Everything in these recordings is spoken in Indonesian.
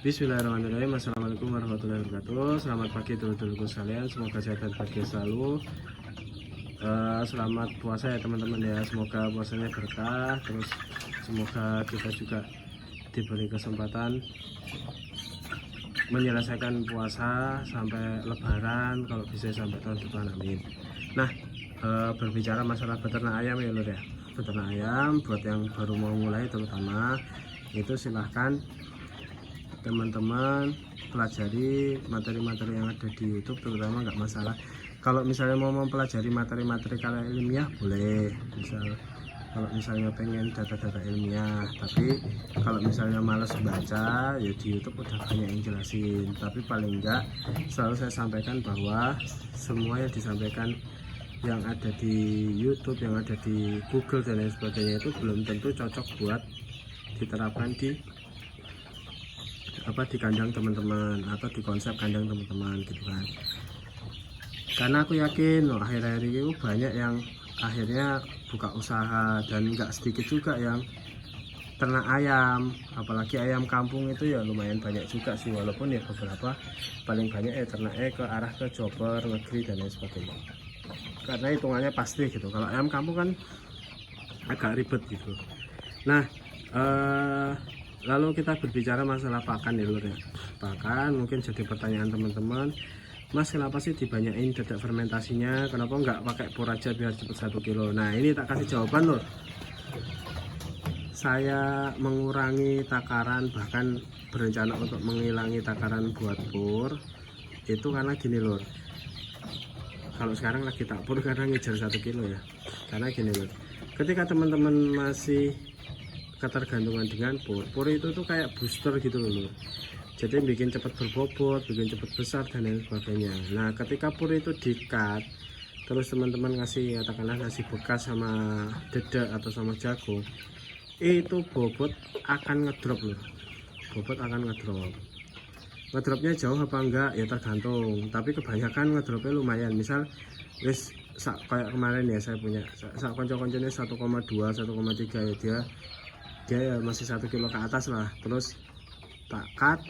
Bismillahirrahmanirrahim. Assalamualaikum warahmatullahi wabarakatuh. Selamat pagi dulur-dulurku sekalian. Semoga sehat dan bahagia selalu. Selamat puasa ya teman-teman ya. Semoga puasanya berkah. Terus semoga kita juga diberi kesempatan menyelesaikan puasa sampai Lebaran. Kalau bisa sampai tahun depan, amin. Nah, berbicara masalah beternak ayam ya lur ya. Beternak ayam buat yang baru mau mulai terutama itu silahkan teman-teman pelajari materi-materi yang ada di YouTube, terutama nggak masalah. Kalau misalnya mau mempelajari materi-materi karya ilmiah boleh, kalau misalnya pengen data-data ilmiah. Tapi kalau misalnya males baca ya di YouTube udah banyak yang jelasin. Tapi paling enggak selalu saya sampaikan bahwa semua yang disampaikan yang ada di YouTube, yang ada di Google dan lain sebagainya itu belum tentu cocok buat diterapkan di kandang teman-teman atau di konsep kandang teman-teman gitu kan. Karena aku yakin akhir-akhir ini banyak yang akhirnya buka usaha, dan nggak sedikit juga yang ternak ayam, apalagi ayam kampung itu ya lumayan banyak juga sih, walaupun ya beberapa paling banyak ternaknya ke arah ke Jober, negeri dan lain sebagainya. Karena hitungannya pasti gitu. Kalau ayam kampung kan agak ribet gitu. Nah, lalu kita berbicara masalah pakan ya lur ya. Pakan mungkin jadi pertanyaan teman-teman, Mas kenapa sih dibanyain dadak fermentasinya, kenapa nggak pakai pur aja biar cepet 1 kilo. Nah ini tak kasih jawaban lur. Saya mengurangi takaran, bahkan berencana untuk menghilangi takaran buat pur itu karena gini lur. Kalau sekarang lagi tak pur karena ngejar 1 kilo ya. Karena gini lur, ketika teman-teman masih ketergantungan dengan pur itu tuh kayak booster gitu loh. Jadi bikin cepat berbobot, bikin cepat besar dan lain sebagainya. Nah ketika pur itu di-cut, terus teman-teman ngasih katakanlah nasi bekas sama dedak atau sama jagung, itu bobot akan ngedrop loh. Bobot akan ngedrop. Ngedropnya jauh apa enggak ya tergantung, tapi kebanyakan ngedropnya lumayan. Misal wis kayak kemarin ya, saya punya konco-konconya 1,2 1,3 ya, dia ya masih 1 kilo ke atas lah. Terus tak cut,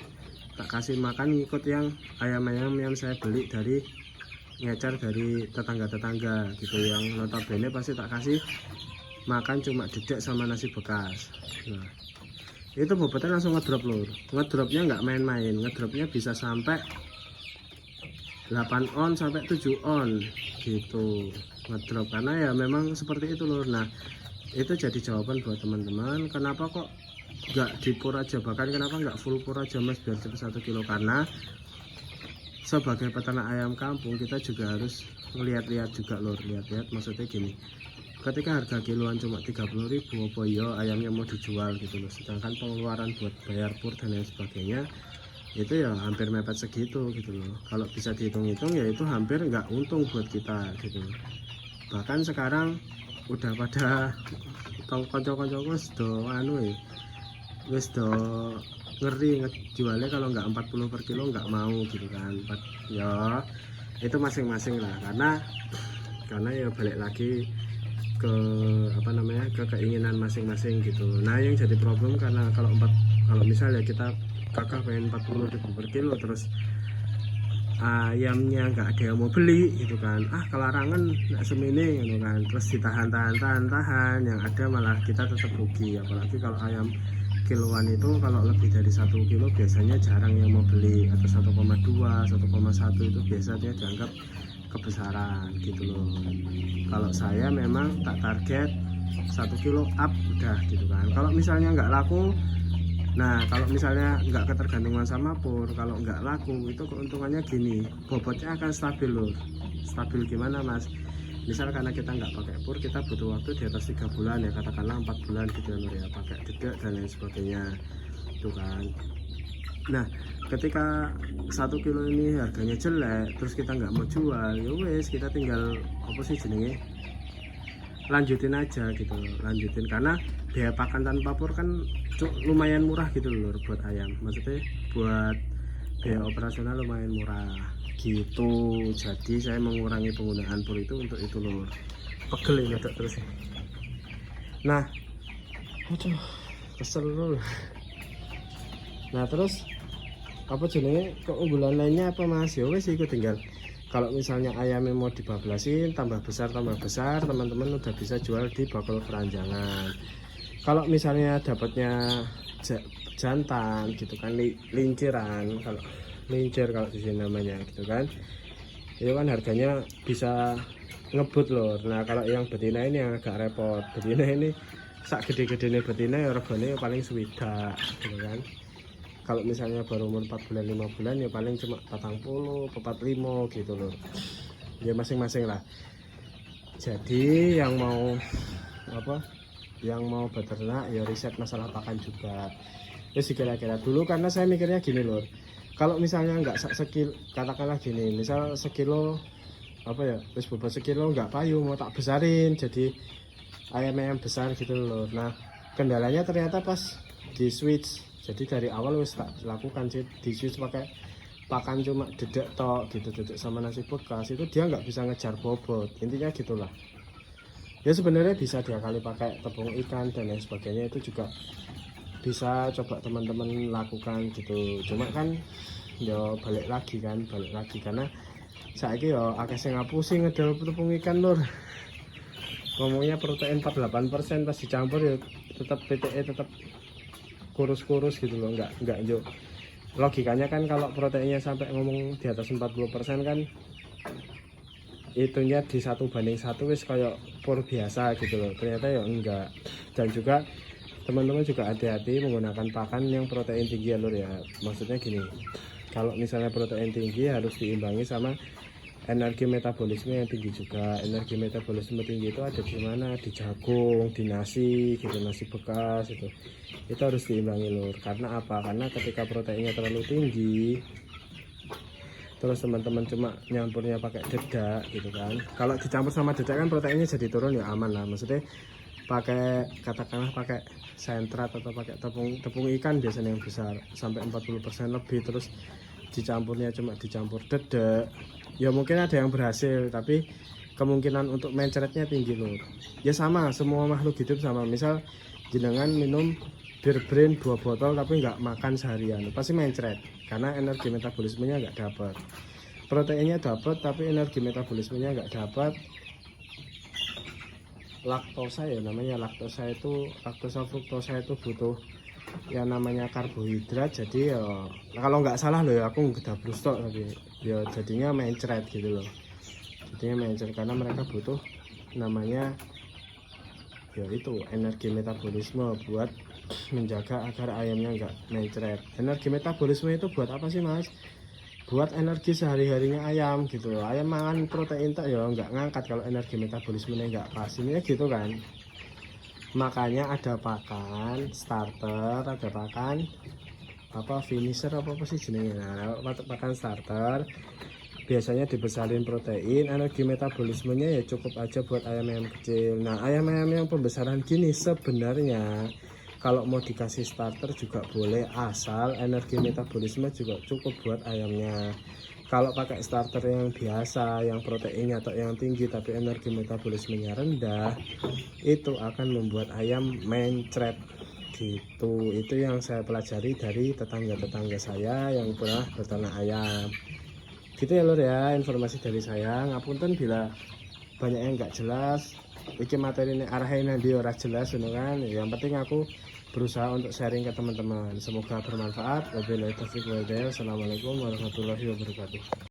tak kasih makan ngikut yang ayam-ayam yang saya beli dari ngecer dari tetangga-tetangga gitu, yang notabene pasti tak kasih makan cuma dedek sama nasi bekas. Nah itu bobotnya langsung ngedrop lur. Ngedropnya nggak main-main, ngedropnya bisa sampai 8 on sampai 7 on gitu ngedrop, karena ya memang seperti itu lur. Nah itu jadi jawaban buat teman-teman kenapa kok nggak dipur aja, bahkan kenapa nggak full pur aja mas biar cepet 1 kilo. Karena sebagai peternak ayam kampung kita juga harus ngeliat-liat juga lur. Lihat-lihat maksudnya gini, ketika harga kiloan cuma 30.000 apa ya ayamnya mau dijual gitu loh, sedangkan pengeluaran buat bayar pur dan lain sebagainya itu ya hampir mepet segitu gitu loh. Kalau bisa dihitung-hitung ya itu hampir nggak untung buat kita gitu loh. Bahkan sekarang udah pada konco-konco wis do wis do ngeri jualnya kalau nggak 40 per kilo nggak mau gitu kan. Ya itu masing-masing lah, karena ya balik lagi ke ke keinginan masing-masing gitu. Nah yang jadi problem karena kalau misalnya kita kakak pengen 40.000 per kilo, terus ayamnya nggak ada yang mau beli gitu kan, kelarangan nggak semini gitu kan, terus ditahan, yang ada malah kita tetap rugi. Apalagi kalau ayam kiloan itu kalau lebih dari 1 kilo biasanya jarang yang mau beli, atau 1,2 1,1 itu biasanya dianggap kebesaran gitu loh. Kalau saya memang tak target 1 kilo up udah gitu kan. Kalau misalnya nggak laku, nah kalau misalnya nggak ketergantungan sama pur, kalau nggak laku itu keuntungannya gini, bobotnya akan stabil loh. Stabil gimana mas? Misal karena kita nggak pakai pur, kita butuh waktu di atas 3 bulan ya, katakanlah 4 bulan gitu ya, pakai dedek dan lain sebagainya itu kan. Nah ketika 1 kilo ini harganya jelek, terus kita nggak mau jual, ya wes kita tinggal lanjutin aja gitu, lanjutin. Karena biaya pakan tanpa pur kan lumayan murah gitu loh buat ayam, maksudnya buat biaya operasional lumayan murah gitu. Jadi saya mengurangi penggunaan pur itu untuk itu loh. Pegel ya terus. Nah aduh kesel loh. Nah terus apa jenenge keunggulan lainnya apa Mas? Ya wis iku tinggal kalau misalnya ayamnya mau dibablasin tambah besar teman-teman udah bisa jual di bakul keranjangan. Kalau misalnya dapatnya jantan gitu kan, linciran, kalau lincir kalau di sini namanya gitu kan, itu kan harganya bisa ngebut lor. Nah kalau yang betina ini yang agak repot, betina ini sak gede-gedenya betina ya regane paling swidak gitu kan. Kalau misalnya baru umur 4 bulan 5 bulan ya paling cuma 40 45 gitu loh ya, masing-masing lah. Jadi yang mau beternak ya riset masalah pakan juga ya kira-kira dulu, karena saya mikirnya gini loh, kalau misalnya nggak sekilo, katakanlah gini, misal sekilo terus bobot sekilo nggak payu, mau tak besarin jadi ayam besar gitu loh. Nah kendalanya ternyata pas di switch, jadi dari awal wis tak lakukan sih di switch pakai pakan cuma dedek tok gitu, dedek sama nasi bekas, itu dia nggak bisa ngejar bobot, intinya gitulah. Ya sebenarnya bisa diakali pakai tepung ikan dan lain sebagainya, itu juga bisa coba teman-teman lakukan gitu. Cuma kan ya balik lagi karena saya ya akeh sing ngapusi ngedol tepung ikan lur. Ngomongnya protein 48% pas dicampur ya tetap PTE tetap kurus-kurus gitu loh, enggak jo. Logikanya kan kalau proteinnya sampai ngomong di atas 40% kan itunya di 1:1 wis kayak pur biasa gitu loh, ternyata ya enggak. Dan juga teman-teman juga hati-hati menggunakan pakan yang protein tinggi ya lur ya. Maksudnya gini, kalau misalnya protein tinggi harus diimbangi sama energi metabolisme yang tinggi juga. Energi metabolisme tinggi itu ada di mana? Di jagung, di nasi gitu, nasi bekas itu harus diimbangi lur. Karena apa? Karena ketika proteinnya terlalu tinggi terus teman-teman cuma nyampurnya pakai dedak gitu kan, kalau dicampur sama dedak kan proteinnya jadi turun ya aman lah. Maksudnya pakai katakanlah pakai sentrat atau pakai tepung ikan biasanya yang besar sampai 40% lebih, terus dicampurnya cuma dicampur dedak, ya mungkin ada yang berhasil tapi kemungkinan untuk mencretnya tinggi loh. Ya sama, semua makhluk hidup sama. Misal jenengan minum bir brand 2 botol tapi nggak makan seharian, pasti mencret karena energi metabolismenya nggak dapat. Proteinnya dapat tapi energi metabolismenya nggak dapat. Laktosa ya namanya, laktosa fruktosa itu butuh yang namanya karbohidrat. Jadi ya kalau nggak salah loh ya, aku udah brustok tapi ya jadinya mencret gitu loh, jadinya mencret karena mereka butuh namanya ya itu energi metabolisme buat menjaga agar ayamnya nggak mencret. Energi metabolisme itu buat apa sih Mas? Buat energi sehari-harinya ayam gitu loh. Ayam makan protein tak ya nggak ngangkat kalau energi metabolismenya nggak pas, ini gitu kan. Makanya ada pakan starter, ada pakan finisher apa sih jenengnya. Nah, pakan starter biasanya dibesarin protein, energi metabolismenya ya cukup aja buat ayam-ayam kecil. Nah ayam-ayam yang pembesaran gini sebenarnya kalau mau dikasih starter juga boleh, asal energi metabolisme juga cukup buat ayamnya. Kalau pakai starter yang biasa, yang proteinnya atau yang tinggi tapi energi metabolismenya rendah, itu akan membuat ayam mencret gitu. Itu yang saya pelajari dari tetangga-tetangga saya yang pernah beternak ayam. Gitu ya lur ya, informasi dari saya. Ngapunten bila banyak yang nggak jelas, iki materi ini arahnya nanti ora jelas kan. Yang penting aku berusaha untuk sharing ke teman-teman, semoga bermanfaat. Wabillahi taufiq wal hidayah. Assalamualaikum warahmatullahi wabarakatuh.